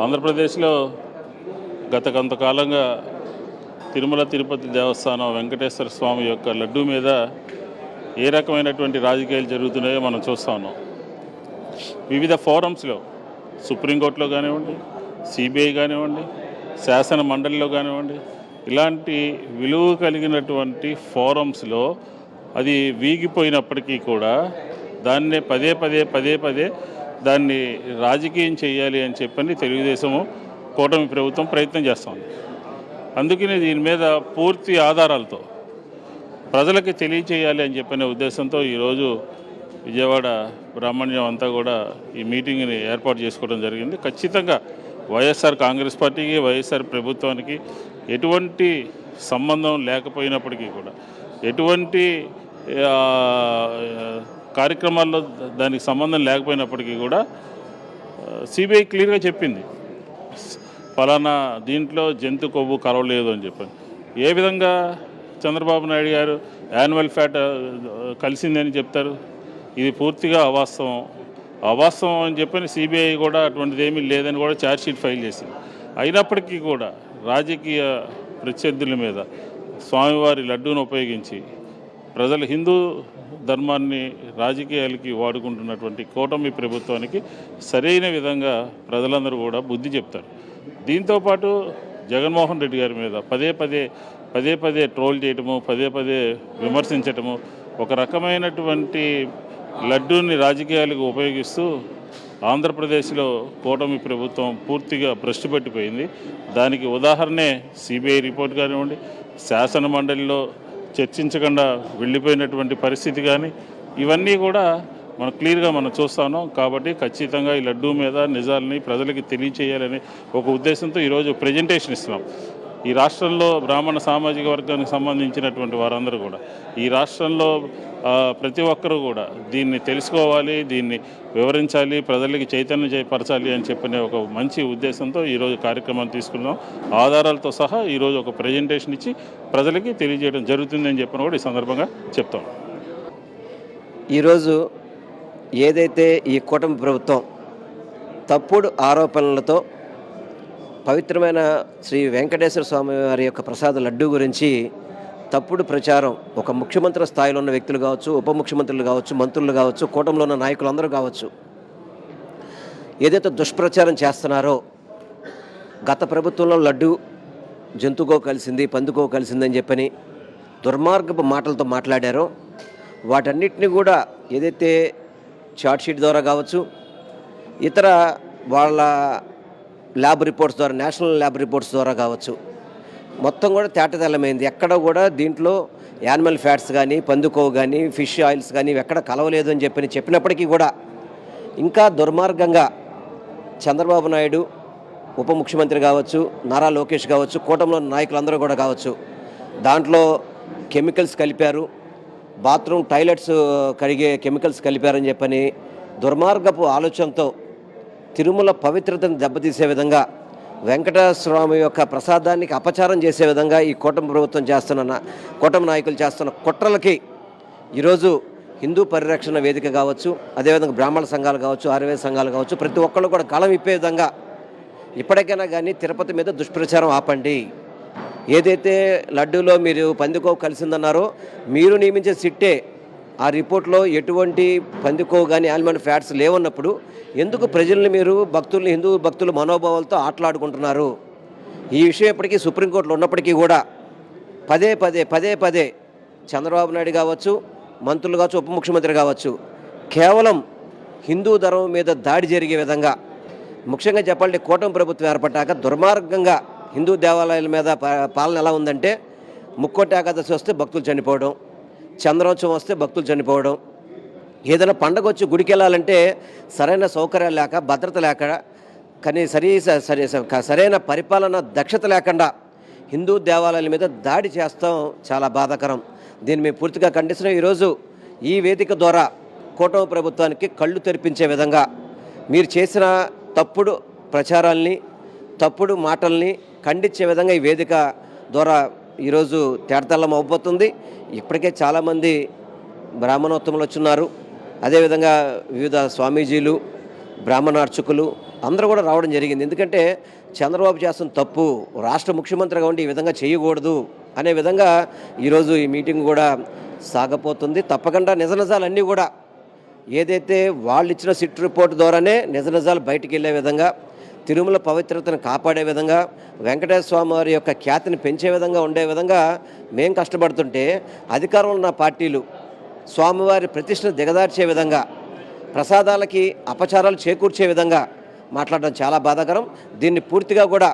ఆంధ్రప్రదేశ్లో గత కొంతకాలంగా తిరుమల తిరుపతి దేవస్థానం వెంకటేశ్వర స్వామి యొక్క లడ్డూ మీద ఏ రకమైనటువంటి రాజకీయాలు జరుగుతున్నాయో మనం చూస్తూ ఉన్నాం. వివిధ ఫోరమ్స్లో సుప్రీంకోర్టులో కానివ్వండి, సిబిఐ కానివ్వండి, శాసన మండలిలో కానివ్వండి, ఇలాంటి విలువ కలిగినటువంటి ఫోరమ్స్లో అది వీగిపోయినప్పటికీ కూడా దాన్నే పదే పదే దాన్ని రాజకీయం చేయాలి అని చెప్పని తెలుగుదేశము కూటమి ప్రభుత్వం ప్రయత్నం చేస్తుంది. అందుకని దీని మీద పూర్తి ఆధారాలతో ప్రజలకి తెలియచేయాలి అని చెప్పిన ఉద్దేశంతో ఈరోజు విజయవాడ బ్రాహ్మణ్యం అంతా కూడా ఈ మీటింగ్ని ఏర్పాటు చేసుకోవడం జరిగింది. ఖచ్చితంగా వైఎస్ఆర్ కాంగ్రెస్ పార్టీకి, వైఎస్ఆర్ ప్రభుత్వానికి ఎటువంటి సంబంధం లేకపోయినప్పటికీ కూడా, ఎటువంటి కార్యక్రమాల్లో దానికి సంబంధం లేకపోయినప్పటికీ కూడా సిబిఐ క్లియర్గా చెప్పింది ఫలానా దీంట్లో జంతు కొవ్వు కలవలేదు అని చెప్పాను. ఏ విధంగా చంద్రబాబు నాయుడు గారు యాన్యువల్ ఫ్యాట్ కలిసిందని చెప్తారు? ఇది పూర్తిగా అవాస్తవం అని చెప్పని సిబిఐ కూడా అటువంటిది ఏమీ లేదని కూడా ఛార్జ్షీట్ ఫైల్ చేసింది. అయినప్పటికీ కూడా రాజకీయ ప్రత్యర్థుల మీద స్వామివారి లడ్డూను ఉపయోగించి ప్రజలు హిందూ ధర్మాన్ని రాజకీయాలకి వాడుకుంటున్నటువంటి కూటమి ప్రభుత్వానికి సరైన విధంగా ప్రజలందరూ కూడా బుద్ధి చెప్తారు. దీంతోపాటు జగన్మోహన్ రెడ్డి గారి మీద పదే ట్రోల్ చేయటము, పదే విమర్శించటము, ఒక రకమైనటువంటి లడ్డూని రాజకీయాలకు ఉపయోగిస్తూ ఆంధ్రప్రదేశ్లో కూటమి ప్రభుత్వం పూర్తిగా భ్రష్టు పట్టిపోయింది. దానికి ఉదాహరణే సిబిఐ రిపోర్ట్ కానివ్వండి, శాసన మండలిలో చర్చించకుండా వెళ్ళిపోయినటువంటి పరిస్థితి కానీ, ఇవన్నీ కూడా మనం క్లియర్గా చూస్తా ఉన్నాం. కాబట్టి ఖచ్చితంగా ఈ లడ్డూ మీద నిజాలని ప్రజలకి తెలియచేయాలని ఒక ఉద్దేశంతో ఈరోజు ప్రజెంటేషన్ ఇస్తున్నాం. ఈ రాష్ట్రంలో బ్రాహ్మణ సామాజిక వర్గానికి సంబంధించినటువంటి వారందరూ కూడా, ఈ రాష్ట్రంలో ప్రతి ఒక్కరూ కూడా దీన్ని తెలుసుకోవాలి, దీన్ని వివరించాలి, ప్రజలకి చైతన్యపరచాలి అని చెప్పిన ఒక మంచి ఉద్దేశంతో ఈరోజు కార్యక్రమాన్ని తీసుకున్నాం. ఆధారాలతో సహా ఈరోజు ఒక ప్రజెంటేషన్ ఇచ్చి ప్రజలకి తెలియజేయడం జరుగుతుందని చెప్పిన కూడా ఈ సందర్భంగా చెప్తాం. ఈరోజు ఏదైతే ఈ కూటమి ప్రభుత్వం తప్పుడు ఆరోపణలతో పవిత్రమైన శ్రీ వెంకటేశ్వర స్వామి వారి యొక్క ప్రసాద లడ్డూ గురించి తప్పుడు ప్రచారం, ఒక ముఖ్యమంత్రి స్థాయిలో ఉన్న వ్యక్తులు కావచ్చు, ఉప ముఖ్యమంత్రులు కావచ్చు, మంత్రులు కావచ్చు, కూటమిలో ఉన్న నాయకులందరూ కావచ్చు, ఏదైతే దుష్ప్రచారం చేస్తున్నారో, గత ప్రభుత్వంలో లడ్డు జంతువుకో కలిసింది, పందుకో కలిసిందని చెప్పని దుర్మార్గపు మాటలతో మాట్లాడారో, వాటన్నిటిని కూడా ఏదైతే చార్జ్షీట్ ద్వారా కావచ్చు, ఇతర వాళ్ళ ల్యాబ్ రిపోర్ట్స్ ద్వారా, నేషనల్ ల్యాబ్ రిపోర్ట్స్ ద్వారా కావచ్చు, మొత్తం కూడా తేటతెల్లమైంది. ఎక్కడ కూడా దీంట్లో యానిమల్ ఫ్యాట్స్ కానీ, పందుకోవు కానీ, ఫిష్ ఆయిల్స్ కానీ ఎక్కడ కలవలేదు అని చెప్పినప్పటికీ కూడా ఇంకా దుర్మార్గంగా చంద్రబాబు నాయుడు, ఉప ముఖ్యమంత్రి కావచ్చు, నారా లోకేష్ కావచ్చు, కూటమిలో నాయకులందరూ కూడా కావచ్చు, దాంట్లో కెమికల్స్ కలిపారు, బాత్రూమ్ టాయిలెట్స్ కడిగే కెమికల్స్ కలిపారని చెప్పని దుర్మార్గపు ఆలోచనతో తిరుమల పవిత్రతను దెబ్బతీసే విధంగా, వెంకటేశ్వర స్వామి యొక్క ప్రసాదానికి అపచారం చేసే విధంగా ఈ కూటమి ప్రభుత్వం కూటమి నాయకులు చేస్తున్న కుట్రలకి ఈరోజు హిందూ పరిరక్షణ వేదిక కావచ్చు, అదేవిధంగా బ్రాహ్మణ సంఘాలు కావచ్చు, ఆర్యవేద సంఘాలు కావచ్చు, ప్రతి ఒక్కళ్ళు కూడా గళం ఇప్పే విధంగా ఇప్పటికైనా కానీ తిరుపతి మీద దుష్ప్రచారం ఆపండి. ఏదైతే లడ్డూలో మీరు పందికోవు కలిసిందన్నారో, మీరు నియమించే సిట్టే ఆ రిపోర్ట్లో ఎటువంటి పందికోవు కానీ ఆల్మండ్ ఫ్యాట్స్ లేవన్నప్పుడు ఎందుకు ప్రజల్ని మీరు హిందూ భక్తుల మనోభావాలతో ఆటలాడుకుంటున్నారు? ఈ విషయం ఇప్పటికీ సుప్రీంకోర్టులో ఉన్నప్పటికీ కూడా పదే చంద్రబాబు నాయుడు కావచ్చు, మంత్రులు కావచ్చు, ఉప ముఖ్యమంత్రి కావచ్చు, కేవలం హిందూ ధర్మం మీద దాడి జరిగే విధంగా, ముఖ్యంగా చెప్పాలంటే కూటమి ప్రభుత్వం ఏర్పడ్డాక దుర్మార్గంగా హిందూ దేవాలయాల మీద పాలన ఎలా ఉందంటే, ముక్కోటి ఏకాదశి వస్తే భక్తులు చనిపోవడం, చంద్రోత్సవం వస్తే భక్తులు చనిపోవడం, ఏదైనా పండగ వచ్చి గుడికి వెళ్ళాలంటే సరైన సౌకర్యాలు లేక, భద్రత లేక, కానీ సరైన పరిపాలన దక్షత లేకుండా హిందూ దేవాలయాల మీద దాడి చేస్తాం చాలా బాధాకరం. దీన్ని మేము పూర్తిగా ఖండిస్తున్నాం. ఈరోజు ఈ వేదిక ద్వారా కూటమి ప్రభుత్వానికి కళ్ళు తెరిపించే విధంగా మీరు చేసిన తప్పుడు ప్రచారాల్ని, తప్పుడు మాటల్ని ఖండించే విధంగా ఈ వేదిక ద్వారా ఈరోజు తేటతెల్లం అవబోతుంది. ఇప్పటికే చాలామంది బ్రాహ్మణోత్తములు వచ్చున్నారు, అదేవిధంగా వివిధ స్వామీజీలు, బ్రాహ్మణ అర్చకులు, అందరూ కూడా రావడం జరిగింది. ఎందుకంటే చంద్రబాబు చేస్తున్న తప్పు, రాష్ట్ర ముఖ్యమంత్రిగా ఉండి ఈ విధంగా చేయకూడదు అనే విధంగా ఈరోజు ఈ మీటింగ్ కూడా సాగపోతుంది. తప్పకుండా నిజ నిజాలన్నీ కూడా ఏదైతే వాళ్ళు ఇచ్చిన సిట్ రిపోర్ట్ ద్వారానే నిజ నిజాలు బయటికి వెళ్ళే విధంగా, తిరుమల పవిత్రతను కాపాడే విధంగా, వెంకటేశ్వర స్వామి వారి యొక్క ఖ్యాతిని పెంచే విధంగా ఉండే విధంగా మేము కష్టపడుతుంటే అధికారంలో ఉన్న పార్టీలు స్వామివారి ప్రతిష్టను దిగదార్చే విధంగా, ప్రసాదాలకి అపచారాలు చేకూర్చే విధంగా మాట్లాడడం చాలా బాధాకరం. దీన్ని పూర్తిగా కూడా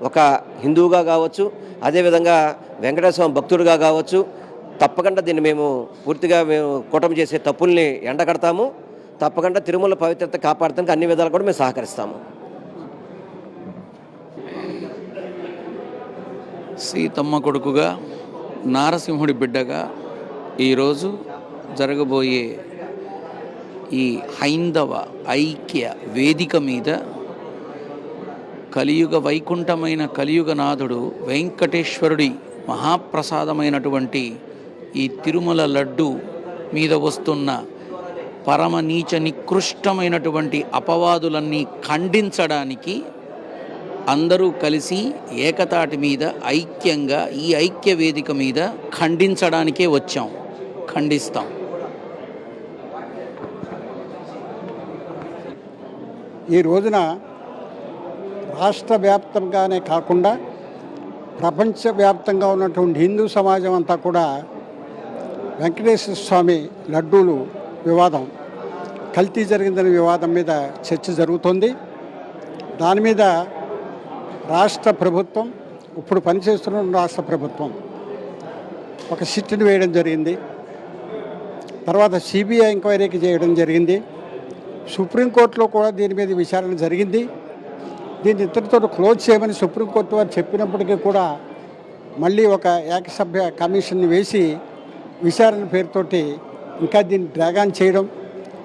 ఒక హిందువుగా కావచ్చు, అదేవిధంగా వెంకటేశ్వర స్వామి భక్తుడిగా కావచ్చు, తప్పకుండా దీన్ని మేము పూర్తిగా కూటమి చేసే తప్పుల్ని ఎండగడతాము. తప్పకుండా తిరుమల పవిత్రత కాపాడటానికి అన్ని విధాలు కూడా మేము సహకరిస్తాము. సీతమ్మ కొడుకుగా, నారసింహుడి బిడ్డగా ఈరోజు జరగబోయే ఈ హైందవ ఐక్య వేదిక మీద కలియుగ వైకుంఠమైన కలియుగనాథుడు వెంకటేశ్వరుడి మహాప్రసాదమైనటువంటి ఈ తిరుమల లడ్డు మీద వస్తున్న పరమ నీచ నికృష్టమైనటువంటి అపవాదులన్నీ ఖండించడానికి అందరూ కలిసి ఏకతాటి మీద ఐక్యంగా ఈ ఐక్య వేదిక మీద ఖండించడానికే వచ్చాం, ఖండిస్తాం. ఈ రోజున రాష్ట్ర వ్యాప్తంగానే కాకుండా ప్రపంచవ్యాప్తంగా ఉన్నటువంటి హిందూ సమాజం అంతా కూడా వెంకటేశ్వర స్వామి లడ్డూలు వివాదం, కల్తీ జరిగిందనే వివాదం మీద చర్చ జరుగుతుంది. దాని మీద రాష్ట్ర ప్రభుత్వం, ఇప్పుడు పనిచేస్తున్న రాష్ట్ర ప్రభుత్వం ఒక సిట్ని వేయడం జరిగింది. తర్వాత సిబిఐ ఎంక్వైరీకి చేయడం జరిగింది. సుప్రీంకోర్టులో కూడా దీని మీద విచారణ జరిగింది. దీన్ని ఇద్దరితో క్లోజ్ చేయమని సుప్రీంకోర్టు వారు చెప్పినప్పటికీ కూడా మళ్ళీ ఒక ఏకసభ్య కమిషన్ని వేసి విచారణ పేరుతోటి ఇంకా దీన్ని డ్రాగాన్ చేయడం,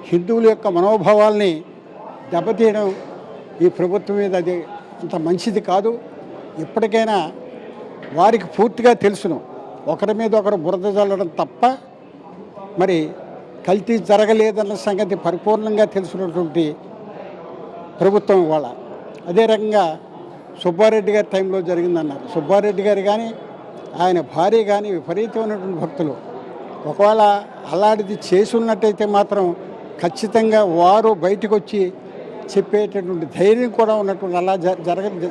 హిందువుల యొక్క మనోభావాల్ని దెబ్బతీయడం ఈ ప్రభుత్వం మీద అది అంత మంచిది కాదు. ఇప్పటికైనా వారికి పూర్తిగా తెలుసును, ఒకరి మీద ఒకరు బురద చల్లడం తప్ప మరి కల్తీ జరగలేదన్న సంగతి పరిపూర్ణంగా తెలుసున్నటువంటి ప్రభుత్వం ఇవాళ. అదే రకంగా సుబ్బారెడ్డి గారి టైంలో జరిగిందన్నారు. సుబ్బారెడ్డి గారు కానీ ఆయన భార్య కానీ విపరీతమైనటువంటి భక్తులు. ఒకవేళ అలాంటిది చేసి ఉన్నట్టయితే మాత్రం ఖచ్చితంగా వారు బయటకు వచ్చి చెప్పేటటువంటి ధైర్యం కూడా ఉన్నటువంటి, అలా జరగదు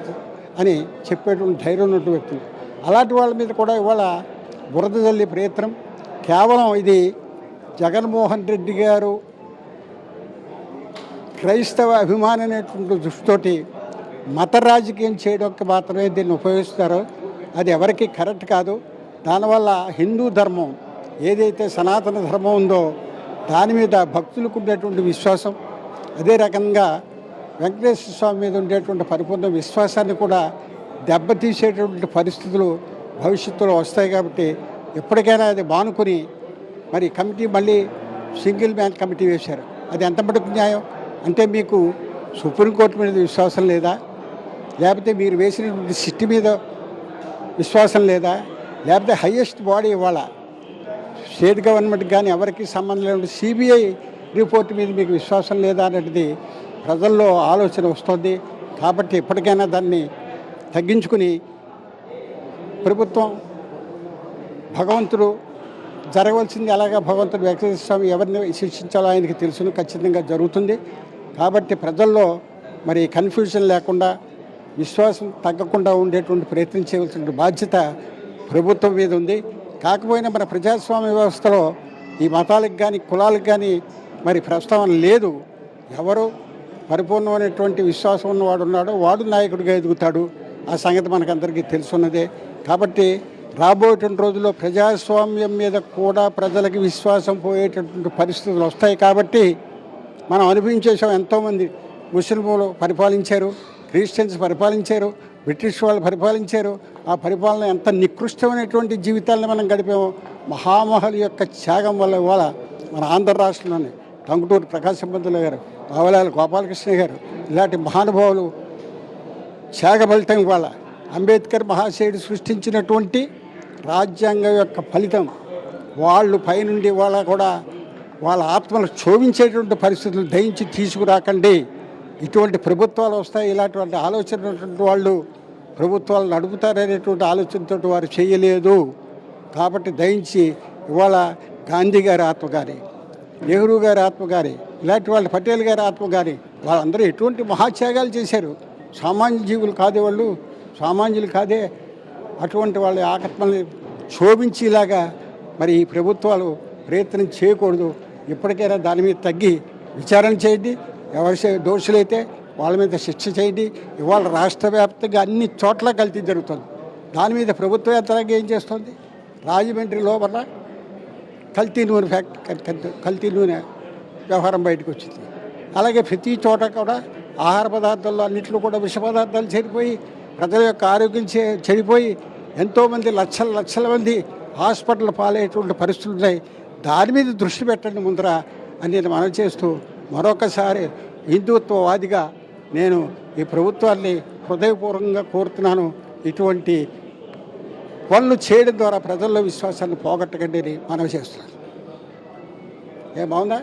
అని చెప్పేటువంటి ధైర్యం ఉన్నటువంటి వ్యక్తులు. అలాంటి వాళ్ళ మీద కూడా ఇవాళ బురద జల్లి ప్రయత్నం కేవలం ఇది జగన్మోహన్ రెడ్డి గారు క్రైస్తవ అభిమాని అనేటువంటి దృష్టితోటి మత రాజకీయం చేయడానికి మాత్రమే దీన్ని ఉపయోగిస్తారో అది ఎవరికి కరెక్ట్ కాదు. దానివల్ల హిందూ ధర్మం ఏదైతే సనాతన ధర్మం ఉందో దాని మీద భక్తులకు ఉండేటువంటి విశ్వాసం, అదే రకంగా వెంకటేశ్వర స్వామి మీద ఉండేటువంటి పరిపూర్ణ విశ్వాసాన్ని కూడా దెబ్బతీసేటువంటి పరిస్థితులు భవిష్యత్తులో వస్తాయి. కాబట్టి ఎప్పటికైనా అది మానుకొని మరి కమిటీ మళ్ళీ సింగిల్ మ్యాన్ కమిటీ వేశారు. అది ఎంత మటుకు న్యాయం? అంటే మీకు సుప్రీంకోర్టు మీద విశ్వాసం లేదా, లేకపోతే మీరు వేసినటువంటి సిట్ మీద విశ్వాసం లేదా, లేకపోతే హయ్యెస్ట్ బాడీ ఇవాళ స్టేట్ గవర్నమెంట్కి కానీ ఎవరికి సంబంధం లేని సిబిఐ రిపోర్ట్ మీద మీకు విశ్వాసం లేదా అనేది ప్రజల్లో ఆలోచన వస్తుంది. కాబట్టి ఎప్పటికైనా దాన్ని తగ్గించుకుని ప్రభుత్వం భగవంతుడు జరగవలసింది అలాగా భగవంతుడు వెంకటేశ్వర స్వామి ఎవరిని శిక్షించాలో ఆయనకి తెలుసును, ఖచ్చితంగా జరుగుతుంది. కాబట్టి ప్రజల్లో మరి కన్ఫ్యూజన్ లేకుండా విశ్వాసం తగ్గకుండా ఉండేటువంటి ప్రయత్నం చేయవలసిన బాధ్యత ప్రభుత్వం మీద ఉంది. కాకపోయినా మన ప్రజాస్వామ్య వ్యవస్థలో ఈ మతాలకు కానీ కులాలకు కానీ మరి ప్రస్తావన లేదు. ఎవరు పరిపూర్ణమైనటువంటి విశ్వాసం ఉన్నవాడు ఉన్నాడో వాడు నాయకుడిగా ఎదుగుతాడు. ఆ సంగతి మనకందరికీ తెలుసున్నదే. కాబట్టి రాబోయేటువంటి రోజుల్లో ప్రజాస్వామ్యం మీద కూడా ప్రజలకి విశ్వాసం పోయేటటువంటి పరిస్థితులు వస్తాయి. కాబట్టి మనం అనుభవించేసాం. ఎంతోమంది ముస్లింలు పరిపాలించారు, క్రిస్టియన్స్ పరిపాలించారు, బ్రిటిష్ వాళ్ళు పరిపాలించారు. ఆ పరిపాలన ఎంత నికృష్టమైనటువంటి జీవితాలను మనం గడిపామో. మహామహుల యొక్క త్యాగం వల్ల ఇవాళ మన ఆంధ్ర రాష్ట్రంలోనే టంగుటూరి ప్రకాశం పంతులు గారు, పావలాల గోపాలకృష్ణ గారు ఇలాంటి మహానుభావులు త్యాగ ఫలితం ఇవాళ అంబేద్కర్ మహాశయుడు సృష్టించినటువంటి రాజ్యాంగం యొక్క ఫలితం. వాళ్ళు పైనుండి వాళ్ళ కూడా వాళ్ళ ఆత్మలు క్షోభించేటువంటి పరిస్థితులు దయించి తీసుకురాకండి. ఇటువంటి ప్రభుత్వాలు వస్తాయి, ఇలాంటి ఆలోచన ఉన్నటువంటి వాళ్ళు ప్రభుత్వాలు నడుపుతారనేటువంటి ఆలోచనతో వారు చేయలేదు. కాబట్టి దయించి ఇవాళ గాంధీ గారి ఆత్మ కానీ, నెహ్రూ గారి ఆత్మ కానీ, ఇలాంటి వాళ్ళ పటేల్ గారి ఆత్మ కానీ వాళ్ళందరూ ఎటువంటి మహాత్యాగాలు చేశారు. సామాన్య జీవులు కాదే వాళ్ళు, సామాన్యులు కాదే. అటువంటి వాళ్ళ ఆత్మల్ని శోభించేలాగా మరి ఈ ప్రభుత్వాలు ప్రయత్నం చేయకూడదు. ఇప్పటికైనా దాని మీద తగ్గి విచారణ చేయండి. ఎవరి దోషులైతే వాళ్ళ మీద శిక్ష చేయండి. ఇవాళ రాష్ట్ర వ్యాప్తంగా అన్ని చోట్ల కల్తీ జరుగుతుంది. దాని మీద ప్రభుత్వ యంత్రాంగం ఏం చేస్తుంది? రాజమండ్రి లోపల కల్తీ నూనె కల్తీ నూనె వ్యవహారం బయటకు వచ్చింది. అలాగే ప్రతి చోట కూడా ఆహార పదార్థాల్లో అన్నింటిలో కూడా విష పదార్థాలు చేరిపోయి ప్రజల యొక్క ఆరోగ్యం చెడిపోయి ఎంతోమంది లక్షల మంది హాస్పిటల్ పాలయ్యేటువంటి పరిస్థితులు ఉన్నాయి. దాని మీద దృష్టి పెట్టండి ముందర అని నేను మనవి చేస్తూ మరొకసారి హిందుత్వవాదిగా నేను ఈ ప్రభుత్వాన్ని హృదయపూర్వకంగా కోరుతున్నాను. ఇటువంటి పనులు చేయడం ద్వారా ప్రజల్లో విశ్వాసాన్ని పోగొట్టకండి అని మనవి చేస్తున్నాను. ఏం బాగుందా?